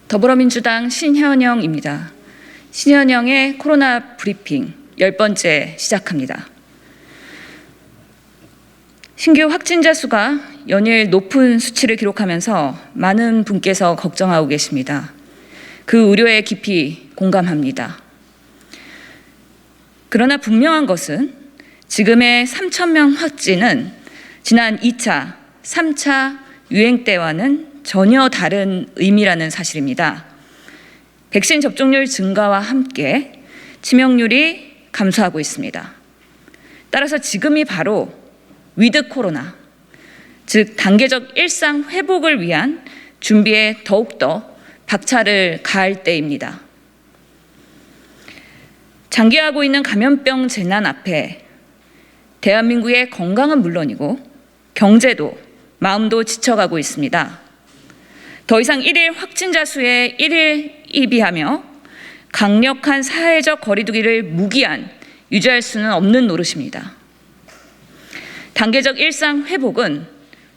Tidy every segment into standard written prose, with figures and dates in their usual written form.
더불어민주당 신현영입니다. 신현영의 코로나 브리핑 10번째 시작합니다. 신규 확진자 수가 연일 높은 수치를 기록하면서 많은 분께서 걱정하고 계십니다. 그 우려에 깊이 공감합니다. 그러나 분명한 것은 지금의 3,000명 확진은 지난 2차, 3차 유행 때와는 전혀 다른 의미라는 사실입니다. 백신 접종률 증가와 함께 치명률이 감소하고 있습니다. 따라서 지금이 바로 위드 코로나, 즉 단계적 일상 회복을 위한 준비에 더욱더 박차를 가할 때입니다. 장기화하고 있는 감염병 재난 앞에 대한민국의 건강은 물론이고 경제도 마음도 지쳐가고 있습니다. 더 이상 일일 확진자 수에 일일이비하며 강력한 사회적 거리두기를 무기한 유지할 수는 없는 노릇입니다. 단계적 일상 회복은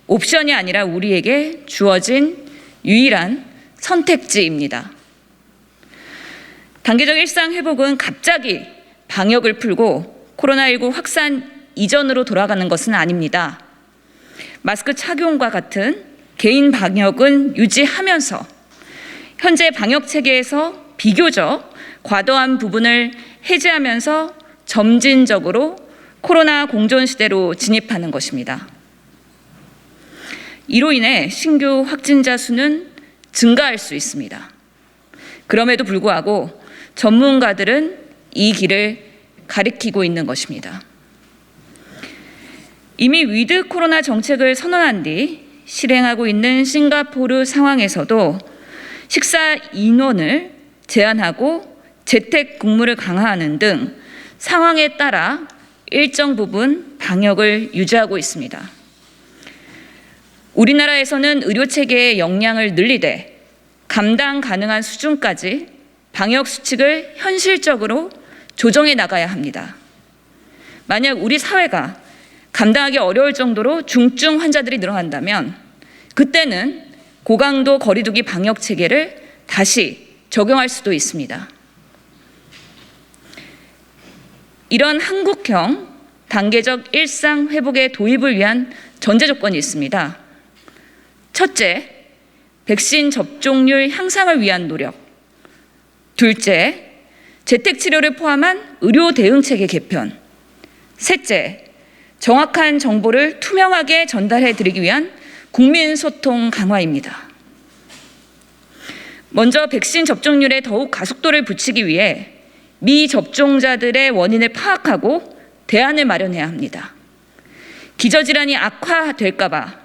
옵션이 아니라 우리에게 주어진 유일한 선택지입니다. 단계적 일상 회복은 갑자기 방역을 풀고 코로나19 확산 이전으로 돌아가는 것은 아닙니다. 마스크 착용과 같은 개인 방역은 유지하면서 현재 방역 체계에서 비교적 과도한 부분을 해제하면서 점진적으로 코로나 공존 시대로 진입하는 것입니다. 이로 인해 신규 확진자 수는 증가할 수 있습니다. 그럼에도 불구하고 전문가들은 이 길을 가리키고 있는 것입니다. 이미 위드 코로나 정책을 선언한 뒤 실행하고 있는 싱가포르 상황에서도 식사 인원을 제한하고 재택 근무를 강화하는 등 상황에 따라 일정 부분 방역을 유지하고 있습니다. 우리나라에서는 의료체계의 역량을 늘리되 감당 가능한 수준까지 방역 수칙을 현실적으로 조정해 나가야 합니다. 만약 우리 사회가 감당하기 어려울 정도로 중증 환자들이 늘어난다면 그때는 고강도 거리두기 방역 체계를 다시 적용할 수도 있습니다. 이런 한국형 단계적 일상 회복의 도입을 위한 전제 조건이 있습니다. 첫째, 백신 접종률 향상을 위한 노력. 둘째, 재택치료를 포함한 의료 대응체계 개편. 셋째, 정확한 정보를 투명하게 전달해 드리기 위한 국민 소통 강화입니다. 먼저 백신 접종률에 더욱 가속도를 붙이기 위해 미접종자들의 원인을 파악하고 대안을 마련해야 합니다. 기저질환이 악화될까 봐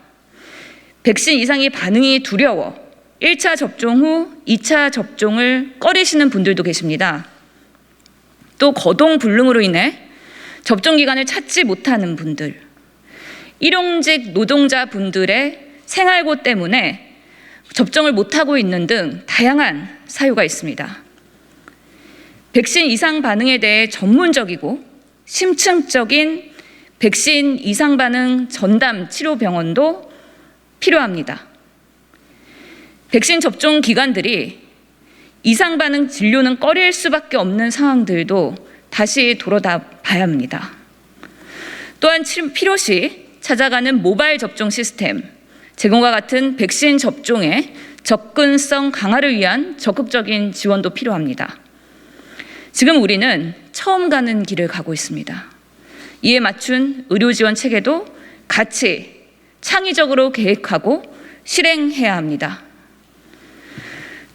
백신 이상의 반응이 두려워 1차 접종 후 2차 접종을 꺼리시는 분들도 계십니다. 또 거동불능으로 인해 접종 기간을 찾지 못하는 분들, 일용직 노동자분들의 생활고 때문에 접종을 못하고 있는 등 다양한 사유가 있습니다. 백신 이상 반응에 대해 전문적이고 심층적인 백신 이상 반응 전담 치료 병원도 필요합니다. 백신 접종 기관들이 이상 반응 진료는 꺼릴 수밖에 없는 상황들도 다시 돌아봐야 합니다. 또한 필요시 찾아가는 모바일 접종 시스템 제공과 같은 백신 접종의 접근성 강화를 위한 적극적인 지원도 필요합니다. 지금 우리는 처음 가는 길을 가고 있습니다. 이에 맞춘 의료 지원 체계도 같이 창의적으로 계획하고 실행해야 합니다.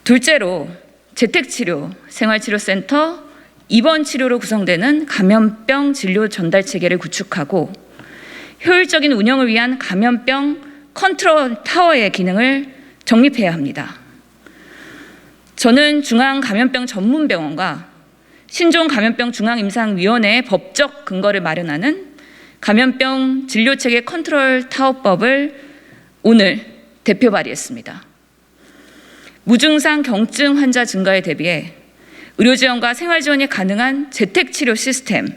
둘째로 재택치료, 생활치료센터, 입원치료로 구성되는 감염병 진료 전달 체계를 구축하고 효율적인 운영을 위한 감염병 컨트롤 타워의 기능을 정립해야 합니다. 저는 중앙감염병 전문병원과 신종감염병 중앙임상위원회의 법적 근거를 마련하는 감염병 진료체계 컨트롤 타워법을 오늘 대표 발의했습니다. 무증상 경증 환자 증가에 대비해 의료지원과 생활지원이 가능한 재택치료 시스템,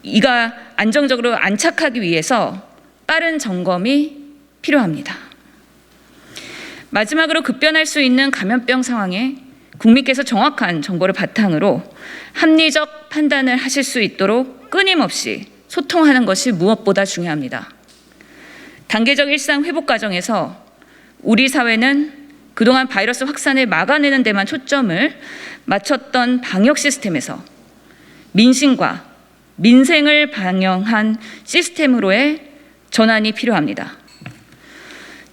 이가 안정적으로 안착하기 위해서 빠른 점검이 필요합니다. 마지막으로 급변할 수 있는 감염병 상황에 국민께서 정확한 정보를 바탕으로 합리적 판단을 하실 수 있도록 끊임없이 소통하는 것이 무엇보다 중요합니다. 단계적 일상 회복 과정에서 우리 사회는 그동안 바이러스 확산을 막아내는 데만 초점을 맞췄던 방역 시스템에서 민심과 민생을 반영한 시스템으로의 전환이 필요합니다.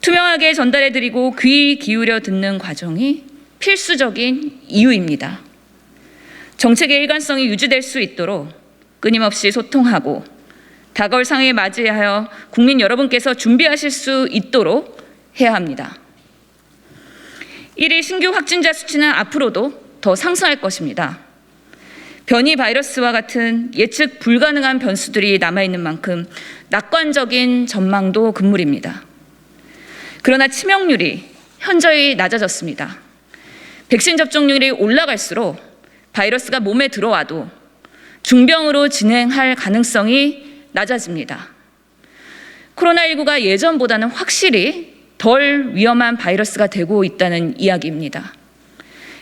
투명하게 전달해드리고 귀 기울여 듣는 과정이 필수적인 이유입니다. 정책의 일관성이 유지될 수 있도록 끊임없이 소통하고 다가올 상황에 맞이하여 국민 여러분께서 준비하실 수 있도록 해야 합니다. 1일 신규 확진자 수치는 앞으로도 더 상승할 것입니다. 변이 바이러스와 같은 예측 불가능한 변수들이 남아있는 만큼 낙관적인 전망도 금물입니다. 그러나 치명률이 현저히 낮아졌습니다. 백신 접종률이 올라갈수록 바이러스가 몸에 들어와도 중병으로 진행할 가능성이 낮아집니다. 코로나19가 예전보다는 확실히 덜 위험한 바이러스가 되고 있다는 이야기입니다.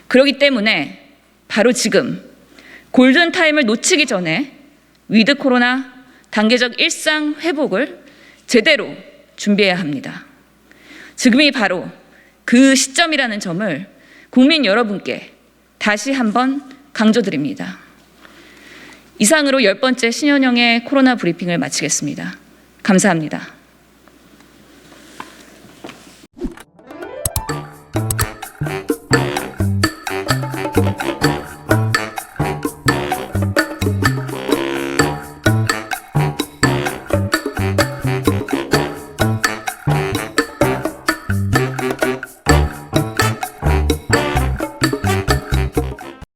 그렇기 때문에 바로 지금 골든타임을 놓치기 전에 위드 코로나 단계적 일상 회복을 제대로 준비해야 합니다. 지금이 바로 그 시점이라는 점을 국민 여러분께 다시 한번 강조드립니다. 이상으로 10번째 신현영의 코로나 브리핑을 마치겠습니다. 감사합니다.